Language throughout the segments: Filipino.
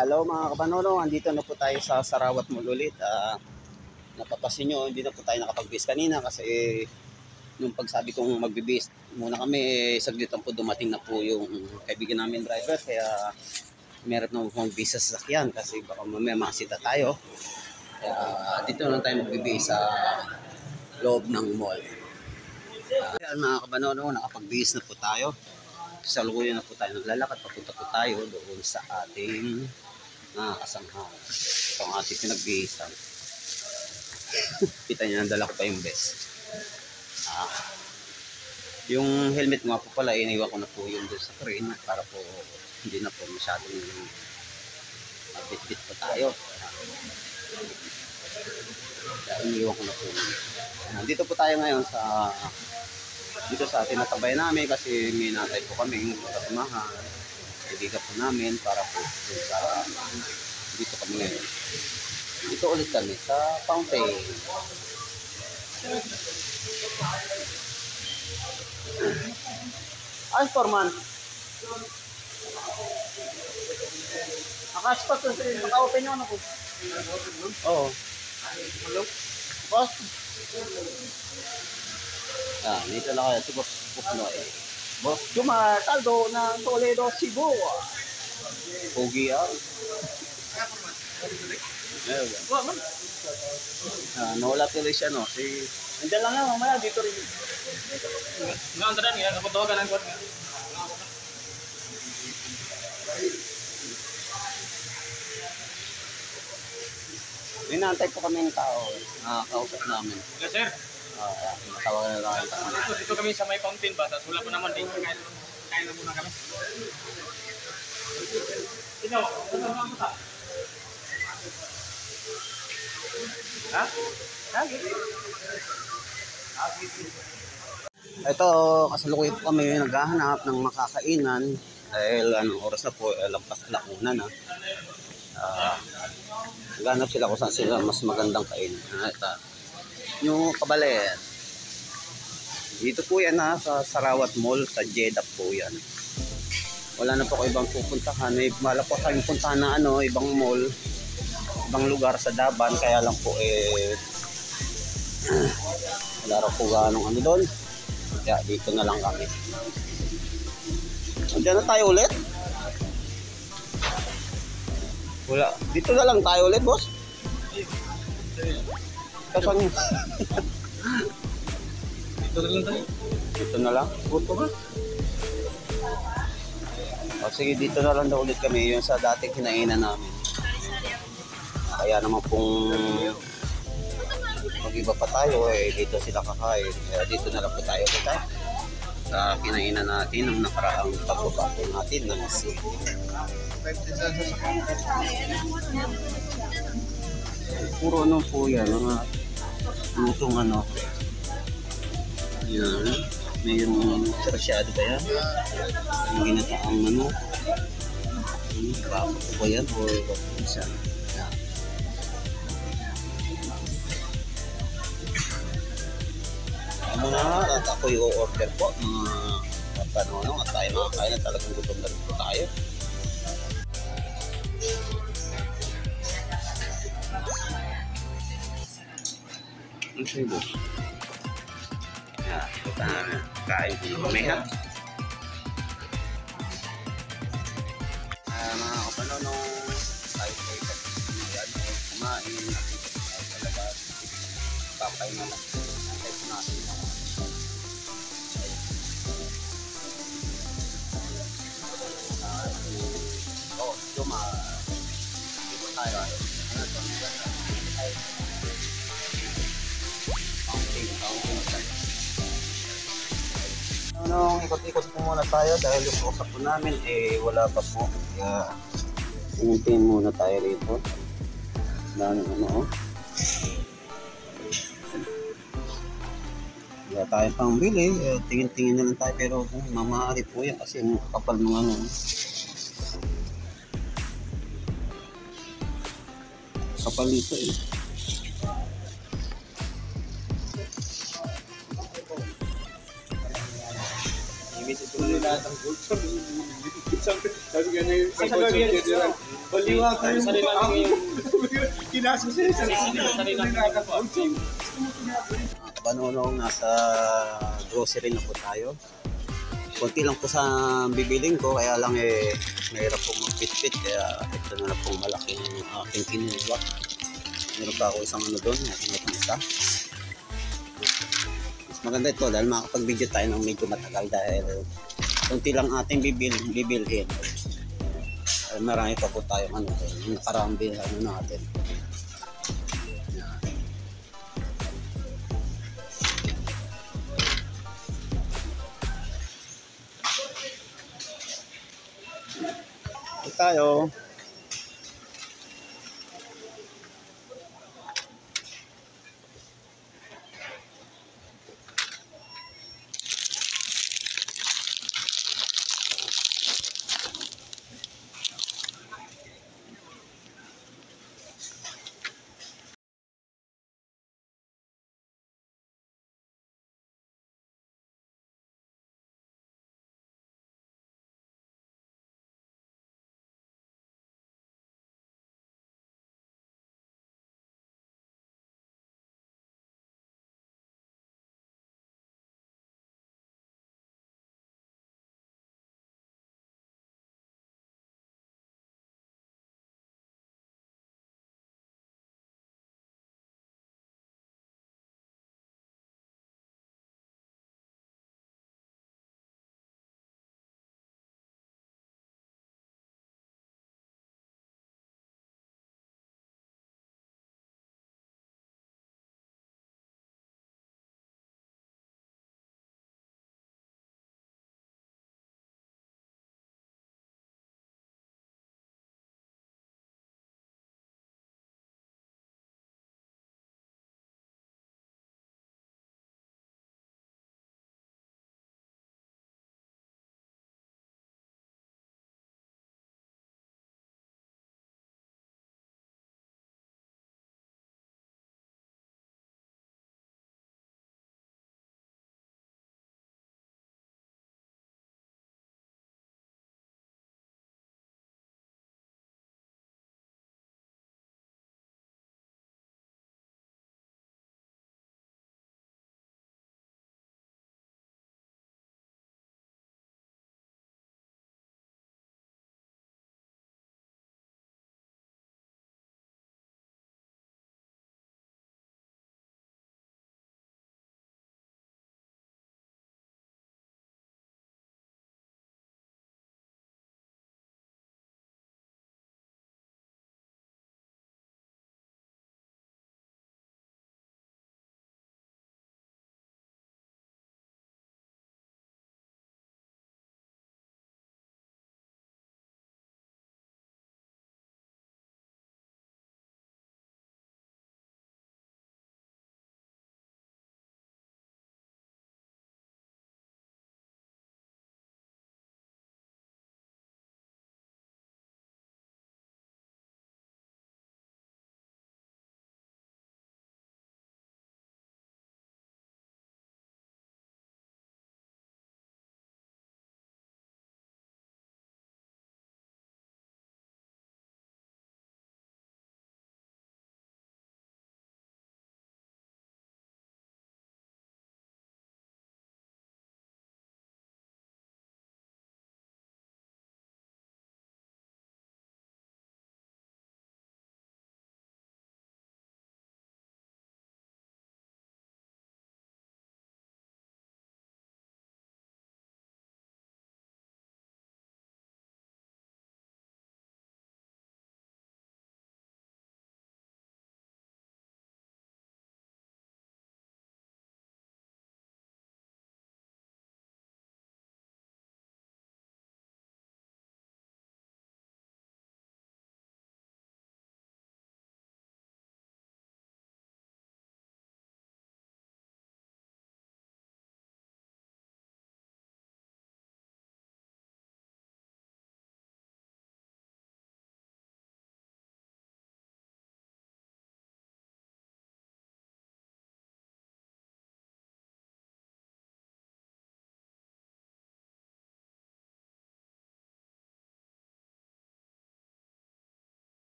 Hello mga kabanono, andito na po tayo sa Sarawat Mall ulit. Napapasin nyo, hindi na po tayo nakapag-base kanina kasi nung pagsabi kong mag-base muna kami, saglit lang po dumating na po yung kaibigan namin driver. Kaya meron na pong base sa sasakyan kasi baka mamaya makasita tayo. Kaya dito na lang tayo mag-base sa loob ng mall. Kaya mga kabanono, nakapag-base na po tayo. Sa lukuyan na po tayo naglalakad, papunta po tayo doon sa ating kasanghan. Ito ang ating pinag-bihisan. Kita nyo, nandala ko pa yung vest. Yung helmet nga po pala, iniwan ko na po yun doon sa crane para po hindi na po masyadong bit-bit pa tayo. Kaya iniwan ko na po yun. Dito po tayo ngayon dito sa tinatabay namin kasi may natay po kami kasamahan, kaibigan po namin para po dito kami ngayon. Dito ulit kami sa Fountain. Ay, Forman. Naka-spot ko sila. Naka-open yung ano ko. Oo. Hello? Boss? Dito na kaya si Boss Noy. Boss Jumar Taldo ng Toledo, Cebu. Pogi yan. Nawala tuloy siya, no? Nandiyan lang nga, mamaya dito rin. Nandaran nga, ako tawagan ang kuwan nga. Inaantay po kami ng tao. Kausap namin. Yes, sir. Matawagan na lang tayo. Dito kami sa may fountain ba? Tapos wala po naman din. Kain na muna kami. Ikaw, ano mo sa? Ha? Ito, kasalukuyan po kami naghahanap ng makakainan dahil anong oras na po, lampas alauna na. Naghahanap sila kung saan sila mas magandang kainan. Ito, yung kabalet. Dito po yan sa Sarawat Mall, sa Jeddah po yan. Wala na po ko ibang pupuntahan. Wala po kayong puntahan na ibang mall, ibang lugar sa Daban. Kaya lang po wala rin po ganong doon. Kaya dito na lang kami. Andiyan na tayo ulit. Wala. Dito na lang tayo ulit, boss. Kasan yun? Dito na lang tayo. Dito na lang? Buto ba? Sige, dito na lang daw ulit kami. Yung sa dating kinainan namin. Kaya naman pong mag-iba pa tayo, dito sila kakain. Kaya dito na lang po tayo ulit sa kinainan natin ng nakaraang pagbabato natin ng city. Puro po yan, mga lutong yan, mayroong sarsyado ba yan? Yung ginataang baka po ba yan o isa? Muna at ako i-order po at tayo makakain na talagang gutom na rin po tayo. Ang sibo. Kain po yung kami ha. Mga kapanono, tayo po kumain sa labas. Papay na lang. Antay po natin. Juma. Dito tayo. Ikot-ikot po muna tayo dahil yung usap po namin wala pa po. Kaya tingin muna tayo rito. Dahil wala tayo pang bili. Tingin-tingin na lang tayo pero mamahali po yan kasi yung kapal ng kapal nito Misis ko Tuloy lahat ang gold. Sabi nga niya yung general. Baliwa ko yung Sarili lang yung kinasa siya. sarili lang yung Banonong, nasa grocery na po tayo. Konti lang po sa bibiling ko, kaya lang mahirap pong magpit-pit, kaya ito na lang pong malaking aking kinuha. Meron pa ako isang ano doon, natin itong isa. Mas maganda ito dahil makapag-video tayo ng medyo matagal dahil konti lang ating bibilhin. Marami pa po tayong ano, yung nakaraang ano natin. Ito tayo.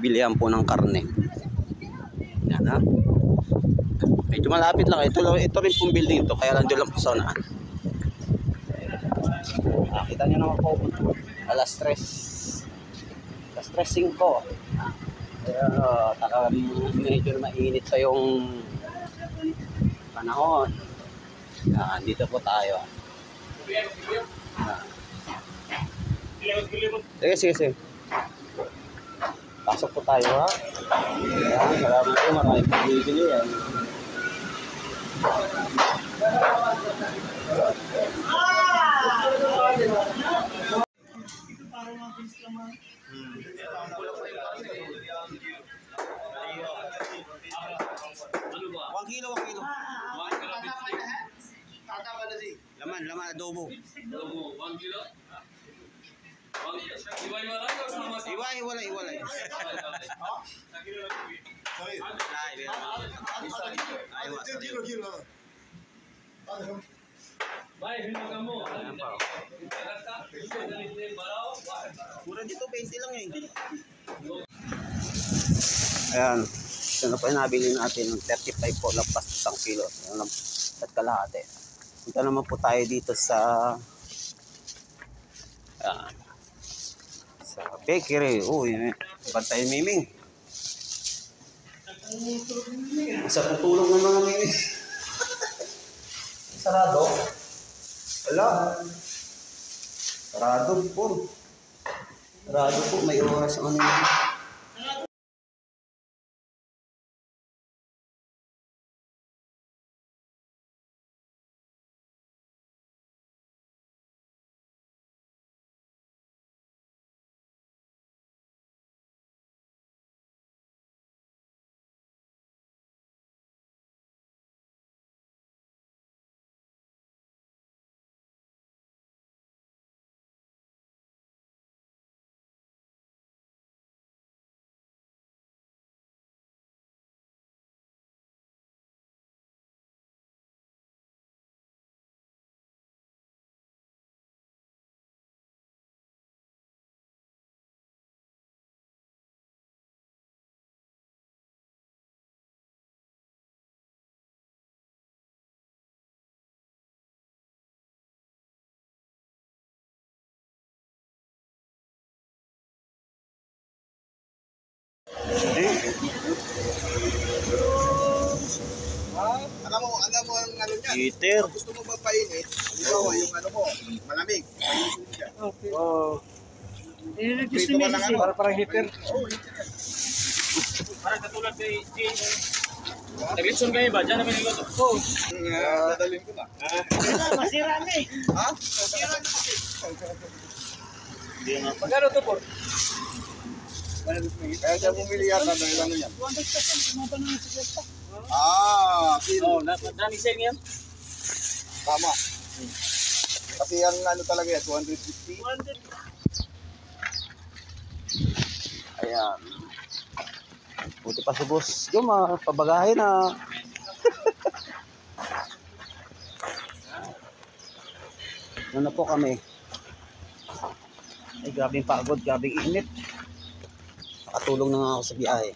bilihan po ng karne. Yan ha. Medyo malapit lang. Ito rin pong building ito. Kaya lang doon lang po sa unaan. Kita nyo naman po. Alas 3. Alas 3:05. Kaya medyo mainit pa yung panahon. Dito po tayo. Sige. Pasok po tayo ha. Ayan, salamat po. Maraming pag-ibili yan. One kilo. Laman, adobo. 1 kilo? Iwalay. Mura dito, 20 lang eh. Ayan. Ito na po yung nabili natin. 35 po, lampas 1 kilo. At kalahati. Punta naman po tayo dito sa bakery. Uy, bantay Miming. Sa tutulog ng mga Miming. Sarado. Wala. Sarado po. May oras ang ano. Alam mo ang ano niya. Heater. Gusto mo ba painit? Halimbawa yung ano mo, malamig. Prito ka lang ano. Parang heater. Parang katulad kay Nag-litson kayo ba? Diyan namin niluto. Oo. Dadalhin ko na. Masira na eh. Ha? Masira na kasi. Magkano ito po? Kaya siya bumili yata dahil ano yan. 200%. Kumapan na yung sigaw. Kilo. Oo, daming seng yan. Tama. Kasi ang ano talaga yan, 250. 200. Ayan. Buti pa si boss. Yung pabagahin na. Ano na po kami. Ay, grabing pagod, grabing init. Nakatulong na nga ako sa biyahe.